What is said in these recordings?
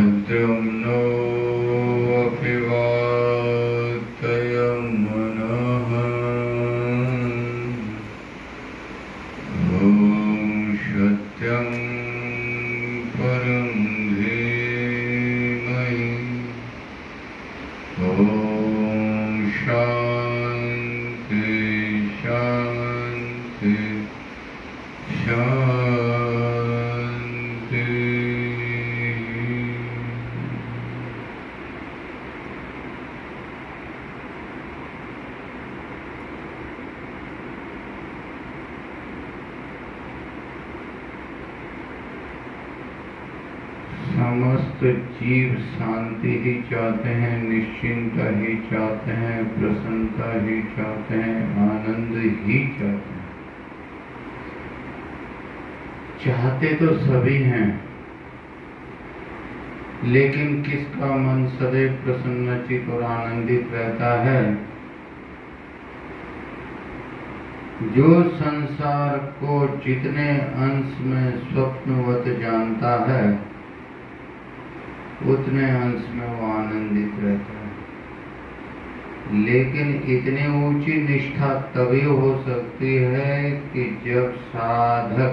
भद्रं नो अभिवादयमनः। सत्यं परं धीमहि। शान्ति शान्ति शान्ति। समस्त जीव शांति ही चाहते हैं, निश्चिंता ही चाहते हैं, प्रसन्नता ही चाहते हैं, आनंद ही चाहते हैं। चाहते तो सभी हैं, लेकिन किसका मन सदैव प्रसन्नचित और आनंदित रहता है? जो संसार को जितने अंश में स्वप्नवत जानता है, उतने अंश में वो आनंदित रहता है। लेकिन इतनी ऊंची निष्ठा तभी हो सकती है कि जब साधक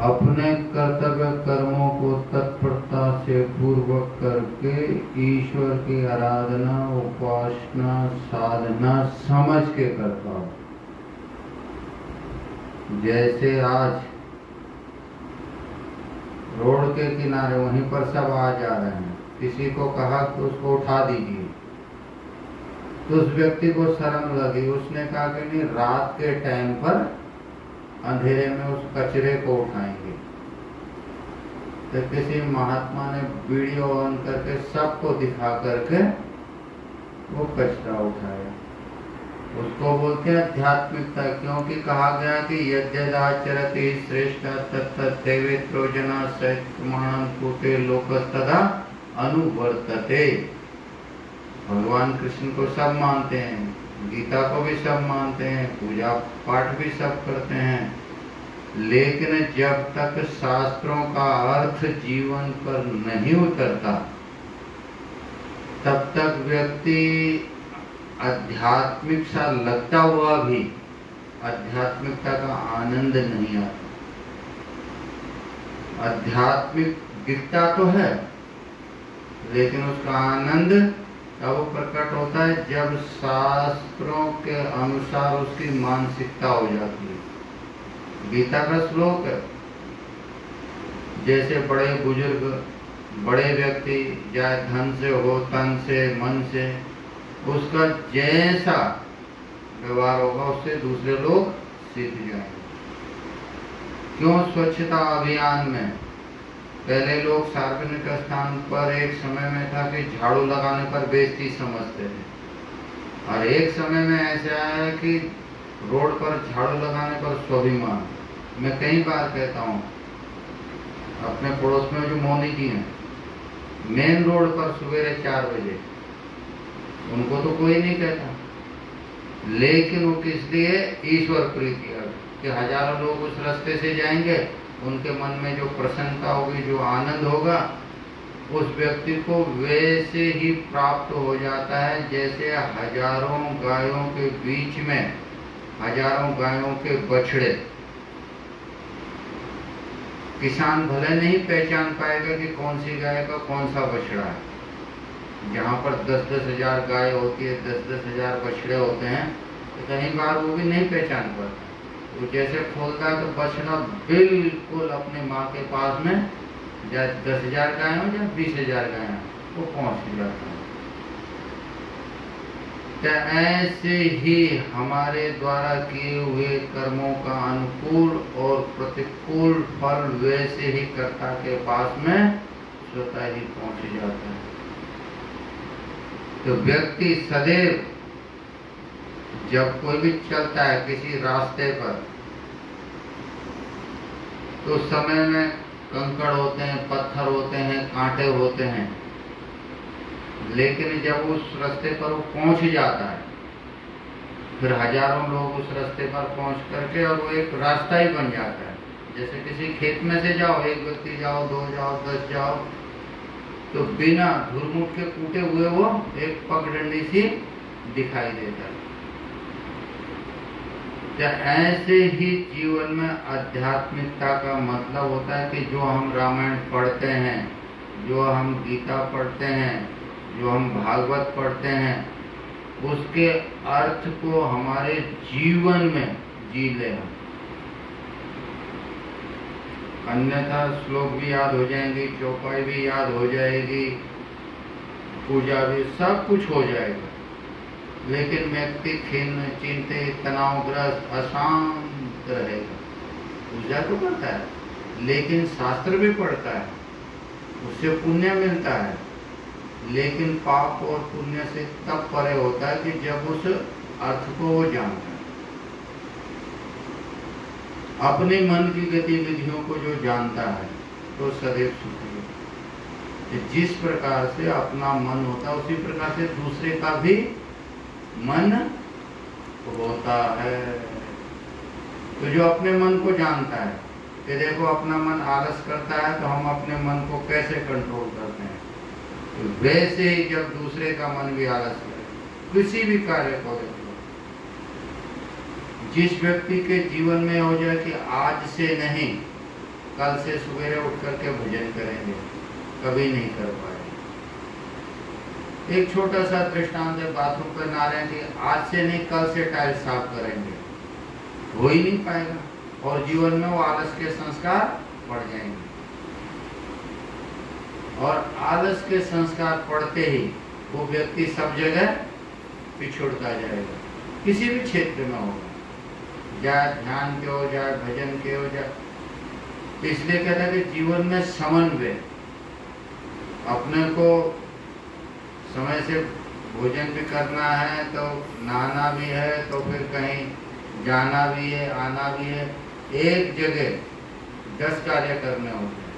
अपने कर्तव्य कर्मों को तत्परता से पूर्वक करके ईश्वर की आराधना, उपासना, साधना समझ के करता हो। जैसे आज रोड के किनारे वहीं पर सब आ जा रहे हैं, किसी को कहा कि उसको उठा दीजिए, तो उस व्यक्ति को शर्म लगी। उसने कहा कि नहीं, रात के टाइम पर अंधेरे में उस कचरे को उठाएंगे। तो किसी महात्मा ने वीडियो ऑन करके सबको दिखा करके वो कचरा उठाया। उसको बोलते हैं आध्यात्मिकता, क्योंकि कहा गया कि यद्यदाचरति श्रेष्ठ तत्तदेवेत्रो जना सत्प्रमाणं कुटे लोकस्तदा अनुवर्तते। भगवान कृष्ण को सब मानते हैं, गीता को भी सब मानते हैं, पूजा पाठ भी सब करते हैं, लेकिन जब तक शास्त्रों का अर्थ जीवन पर नहीं उतरता, तब तक व्यक्ति आध्यात्मिक सा लगता हुआ भी आध्यात्मिकता का आनंद नहीं आता। आध्यात्मिक दिखता तो है, लेकिन उसका आनंद तब प्रकट होता है जब शास्त्रों के अनुसार उसकी मानसिकता हो जाती है। गीता का श्लोक है, जैसे बड़े बुजुर्ग, बड़े व्यक्ति, चाहे धन से हो, तन से, मन से, उसका जैसा व्यवहार होगा उससे दूसरे लोग सीख जाएंगे। क्यों? स्वच्छता अभियान में पहले लोग सार्वजनिक स्थान पर एक समय में था कि झाड़ू लगाने पर बेइज्जती समझते थे, और एक समय में ऐसा आया कि रोड पर झाड़ू लगाने पर स्वाभिमान। मैं कई बार कहता हूँ, अपने पड़ोस में जो मोनी जी हैं, मेन रोड पर सवेरे 4 बजे, उनको तो कोई नहीं कहता, लेकिन वो किस लिए? ईश्वर प्रीति कि हजारों लोग उस रास्ते से जाएंगे, उनके मन में जो प्रसन्नता होगी, जो आनंद होगा, उस व्यक्ति को वैसे ही प्राप्त हो जाता है जैसे हजारों गायों के बीच में हजारों गायों के बछड़े। किसान भले नहीं पहचान पाएगा कि कौन सी गाय का कौन सा बछड़ा है। जहाँ पर 10-10 हजार गाय होती है, 10-10 हजार बछड़े होते हैं, तो कई बार वो भी नहीं पहचान पाता। वो जैसे खोलता है तो बछड़ा बिल्कुल अपने माँ के पास में, चाहे 10 हजार गाय हो, चाहे 20 हजार गाय हो, वो पहुँच जाता है। तो ऐसे ही हमारे द्वारा किए हुए कर्मों का अनुकूल और प्रतिकूल फल वैसे ही कर्ता के पास में स्वतः ही पहुँच जाता है। तो व्यक्ति सदैव जब कोई भी चलता है किसी रास्ते पर, तो समय में कंकड़ होते हैं, पत्थर होते हैं, कांटे होते हैं, लेकिन जब उस रास्ते पर वो पहुंच जाता है फिर हजारों लोग उस रास्ते पर पहुंच करके और वो एक रास्ता ही बन जाता है। जैसे किसी खेत में से जाओ, एक व्यक्ति जाओ, 2 जाओ, 10 जाओ, तो बिना धुरमुट के कूटे हुए वो एक पगडंडी सी दिखाई देता है। क्या ऐसे ही जीवन में आध्यात्मिकता का मतलब होता है कि जो हम रामायण पढ़ते हैं, जो हम गीता पढ़ते हैं, जो हम भागवत पढ़ते हैं, उसके अर्थ को हमारे जीवन में जी ले। अन्यथा श्लोक भी याद हो जाएंगे, चौपाई भी याद हो जाएगी, पूजा भी, सब कुछ हो जाएगा, लेकिन व्यक्ति खिन्न, चिंतित, तनावग्रस्त, अशांत रहेगा। पूजा तो करता है लेकिन शास्त्र भी पढ़ता है, उससे पुण्य मिलता है, लेकिन पाप और पुण्य से तब परे होता है कि जब उस अर्थ को वो जानता है। अपने मन की गतिविधियों को जो जानता है तो सदैव सुखी है। जिस प्रकार से अपना मन होता है उसी प्रकार से दूसरे का भी मन होता है। तो जो अपने मन को जानता है कि देखो अपना मन आलस करता है तो हम अपने मन को कैसे कंट्रोल करते हैं, तो वैसे ही जब दूसरे का मन भी आलस करे, किसी भी कार्य को देखो, जिस व्यक्ति के जीवन में हो जाए कि आज से नहीं, कल से सवेरे उठ करके भजन करेंगे, कभी नहीं कर पाए। एक छोटा सा दृष्टांत है, बाथरूम पर ना रहे कि आज से नहीं कल से टाइल्स साफ करेंगे, हो ही नहीं पाएगा, और जीवन में वो आलस के संस्कार पड़ जाएंगे, और आलस के संस्कार पड़ते ही वो व्यक्ति सब जगह पिछड़ता जाएगा, किसी भी क्षेत्र में होगा, चाहे ध्यान के हो, चाहे भजन के हो, चाहे। इसलिए कहता है कि जीवन में समन्वय, अपने को समय से भोजन भी करना है, तो नहाना भी है, तो फिर कहीं जाना भी है, आना भी है, एक जगह 10 कार्य करने होते हैं।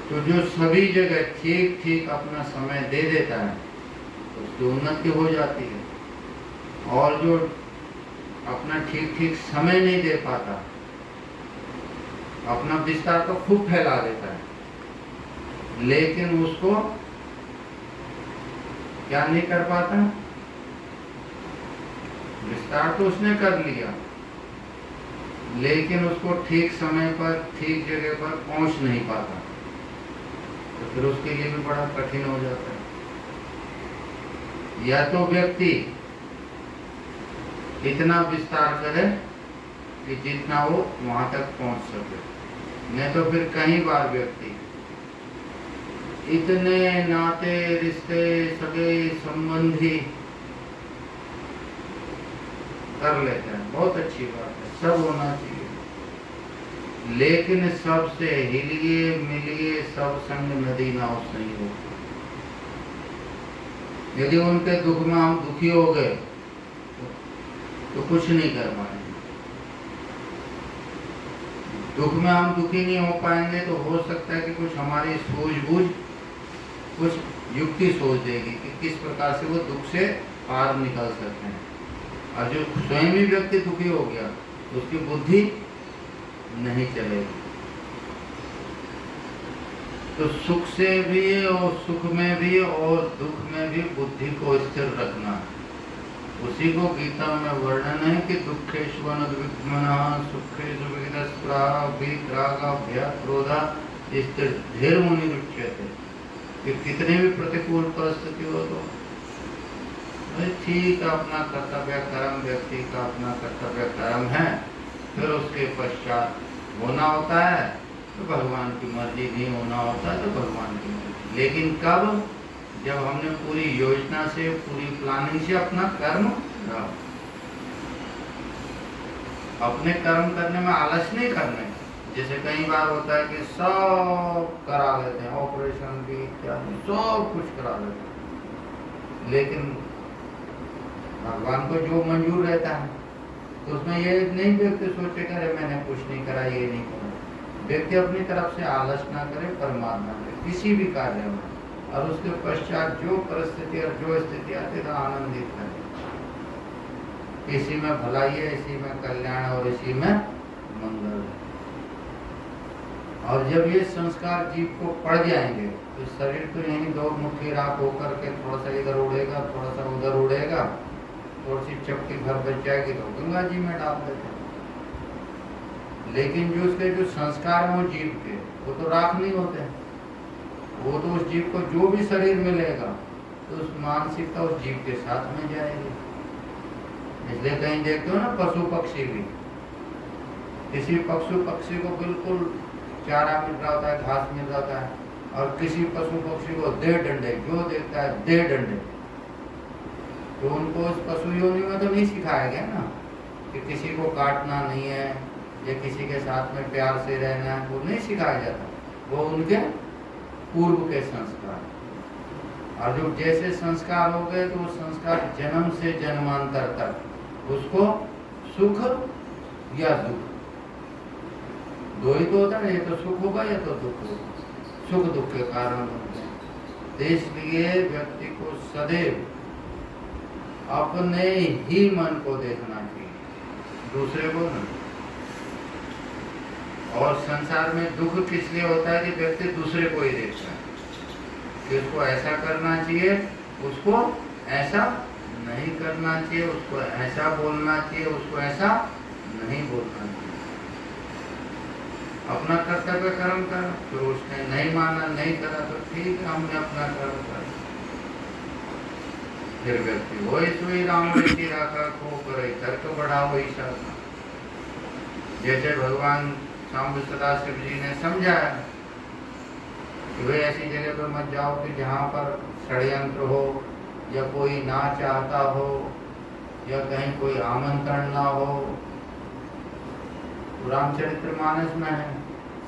तो जो सभी जगह ठीक ठीक अपना समय दे देता है उसकी उन्नति हो जाती है, और जो अपना ठीक ठीक समय नहीं दे पाता, अपना विस्तार तो खूब फैला देता है, लेकिन उसको क्या नहीं कर पाता, विस्तार तो उसने कर लिया, लेकिन उसको ठीक समय पर ठीक जगह पर पहुंच नहीं पाता, तो फिर उसके लिए भी बड़ा कठिन हो जाता है। या तो व्यक्ति इतना विस्तार करे कि जितना वो वहां तक पहुंच सके, नहीं तो फिर कई बार व्यक्ति इतने नाते, रिश्ते, सगे संबंधी कर लेते हैं, बहुत अच्छी बात है, सब होना चाहिए, लेकिन सबसे हिलिए मिलिए सब संग नदी नाव नहीं हो। यदि उनके दुख में हम दुखी हो गए तो कुछ नहीं कर पाएंगे, दुख में हम दुखी नहीं हो पाएंगे तो हो सकता है कि कुछ हमारी सूझबूझ, कुछ युक्ति सोच देगी कि किस प्रकार से वो दुख से पार निकल सकते हैं, और जो स्वयं ही व्यक्ति दुखी हो गया तो उसकी बुद्धि नहीं चलेगी। तो सुख से भी और सुख में भी और दुख में भी बुद्धि को स्थिर रखना है। उसी को गीता में वर्णन है कि दुखेषु अनुद्विग्नः सुखेषु विघ्नस्पृहः वीतरागः क्रोधा स्थिर मुनिरुच्यते। कि कितने भी प्रतिकूल परिस्थिति हो तो ठीक अपना कर्तव्य कर्म, व्यक्ति का अपना कर्तव्य कर्म है, फिर उसके पश्चात होना होता है तो भगवान की मर्जी, नहीं होना होता है तो भगवान की मर्जी। लेकिन कब? जब हमने पूरी योजना से, पूरी प्लानिंग से अपना कर्म करा। अपने कर्म करने में आलस नहीं करने। जैसे कई बार होता है कि सब करा लेते हैं, ऑपरेशन भी इत्यादि सब कुछ करा लेते हैं, लेकिन भगवान को जो मंजूर रहता है तो उसमें ये नहीं व्यक्ति सोचे करे मैंने कुछ नहीं करा, ये नहीं करा। व्यक्ति अपनी तरफ से आलस ना करे, परमात्मा करे किसी भी कार्य में, और उसके पश्चात जो परिस्थिति और जो स्थिति आती है आनंदित करे। इसी में भलाई है, इसी में कल्याण और इसी में मंगल है। और जब ये संस्कार जीव को पड़ जाएंगे तो शरीर तो यहीं दो मुट्ठी राख होकर के थोड़ा सा इधर उड़ेगा, थोड़ा सा उधर उड़ेगा, थोड़ी सी चपटी भर बच जाएगी तो गंगा जी में डाल देते। लेकिन जो उसके जो संस्कार हैं वो जीव के, वो तो राख नहीं होते। वो तो उस जीव को जो भी शरीर मिलेगा तो उस मानसिकता उस जीव के साथ में जाएगी। इसलिए कहीं देखते हो ना, पशु पक्षी भी, किसी पशु पक्षी को बिल्कुल चारा मिल रहा होता है, घास मिल रहा होता है, और किसी पशु पक्षी को दे डंडे, जो देखता है दे डंडे, तो उनको उस पशु योनि में तो नहीं सिखाया गया ना कि किसी को काटना नहीं है या किसी के साथ में प्यार से रहना है, वो नहीं सिखाया जाता। वो उनके पूर्व के संस्कार, और जो जैसे संस्कार हो गए तो वो संस्कार जन्म से जन्मांतर तक उसको सुख या दुख, दो ही तो होता है, ये तो सुख होगा या तो दुख होगा, सुख दुख के कारण होते हैं। तो इसलिए व्यक्ति को सदैव अपने ही मन को देखना चाहिए, दूसरे को नहीं। और संसार में दुख किस लिए होता है कि व्यक्ति दूसरे को ही देखता है कि उसको ऐसा करना चाहिए, उसको ऐसा नहीं करना चाहिए, उसको ऐसा बोलना चाहिए, उसको ऐसा नहीं बोलना चाहिए। अपना कर्तव्य कर्म कर, फिर उसने नहीं माना, नहीं करा तो ठीक है, हमने अपना कर्म कर। फिर व्यक्ति वही सोई राम ऋषि राखा को करे, तर्क बढ़ाओ ईशा। जैसे भगवान सांब सदाशिव जी ने समझाया कि वे ऐसी जगह पर मत जाओ कि जहाँ पर षड्यंत्र हो या कोई ना चाहता हो या कहीं कोई आमंत्रण ना हो। रामचरितमानस में है,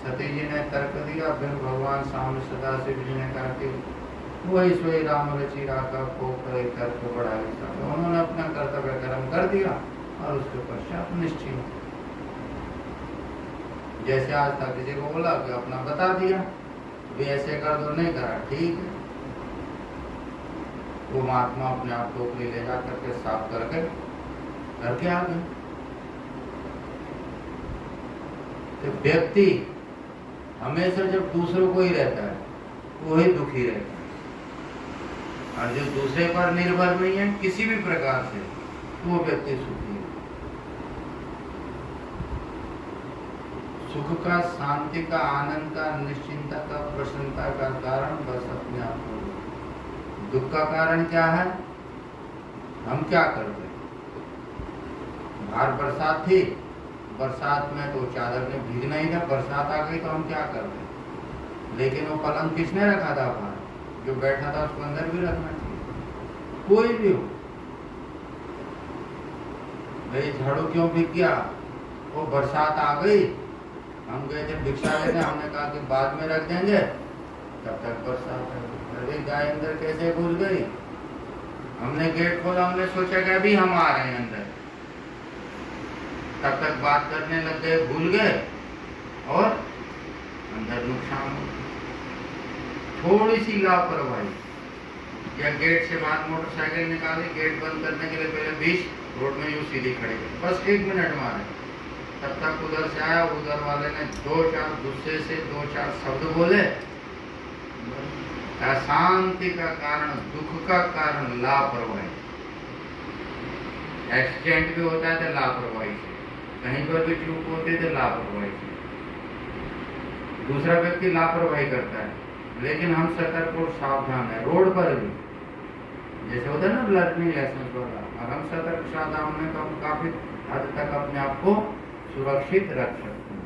सती जी ने तर्क दिया, फिर भगवान सांब सदाशिव जी ने कहा कि वही सोई राम रचि राखा को करे, तर्क बढ़ाए। उन्होंने अपना कर्तव्य कर्म कर दिया और उसके पश्चात निश्चित, जैसे आज तक किसी को बोला कि अपना बता दिया, भी ऐसे कर दो, नहीं करा, ठीक है, वो महात्मा अपने आप टोकरी ले जा करके साफ करके आ गए। तो व्यक्ति हमेशा जब दूसरों को ही रहता है वही दुखी रहता है, और जो दूसरे पर निर्भर नहीं है किसी भी प्रकार से, वो व्यक्ति सुखी है। सुख का, शांति का, आनंद का, निश्चिंता का, प्रसन्नता का कारण बस अपने आप को। दुख का कारण क्या है? हम क्या करते? बाहर बरसात थी, बरसात में तो चादर में भीगना ही था, बरसात आ गई तो हम क्या करते? लेकिन वो पलंग किसने रखा था बाहर? जो बैठा था उसको अंदर भी रखना चाहिए, कोई भी हो। भाई झाड़ू क्यों भीग गया? वो बरसात आ गई, हम गए थे भिक्षा लेने, हमने कहा कि बाद में रख देंगे, तब तक बरसात आ गई। अरे गाय अंदर कैसे घुस गई? हमने गेट खोला, हमने सोचा कि अभी हम आ रहे हैं अंदर, तब तक बात करने लग गए, भूल गए और अंदर नुकसान हो। थोड़ी सी लापरवाही, या गेट से बाहर मोटरसाइकिल निकाली, गेट बंद करने के लिए पहले बीच रोड में यूं सीधी खड़ी, बस 1 मिनट मारे, तब तक उधर से आया, उधर वाले ने 2-4 गुस्से से 2-4 शब्द बोले। अशांति का कारण, दुख का कारण लापरवाही। एक्सीडेंट भी होता है तो लापरवाही से, कहीं पर भी चूक होती है तो लापरवाही से। दूसरा व्यक्ति लापरवाही करता है, लेकिन हम सतर्क और सावधान है। रोड पर भी जैसे होता है ना लर्निंग लाइसेंस वाला, और हम सतर्क सावधान में तो हम काफी हद तक अपने आप को सुरक्षित रख सकते हैं।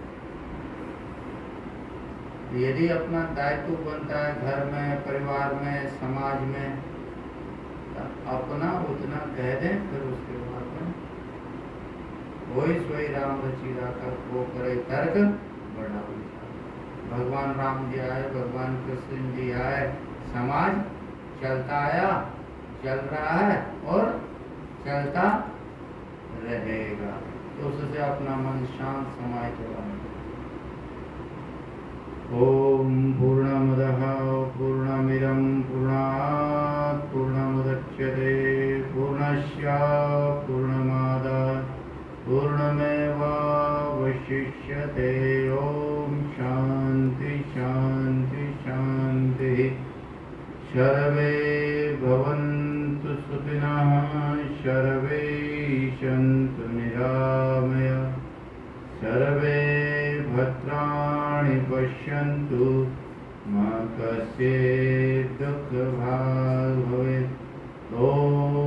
यदि अपना दायित्व बनता है घर में, परिवार में, समाज में, अपना उतना कह दें, फिर उसके बाद में वही सोई राम रचि राखा वो करे, तर्क बढ़ाओ। भगवान राम जी आए, भगवान कृष्ण जी आए, समाज चलता आया, चल रहा है और चलता रहेगा। तो उससे अपना मन शांत समाज चलाना। ओम पूर्णमदः पूर्णमिदं पूर्णात् पूर्णमुदच्यते पूर्णस्य पूर्णमादाय मुच्यते। ओम शांति शांति शांति। सर्वे भवन्तु सुखिनः, सर्वे सन्तु निरामया, सर्वे भद्राणि पश्यन्तु, मा कश्चित् दुःखभाग् भवेत्। ओम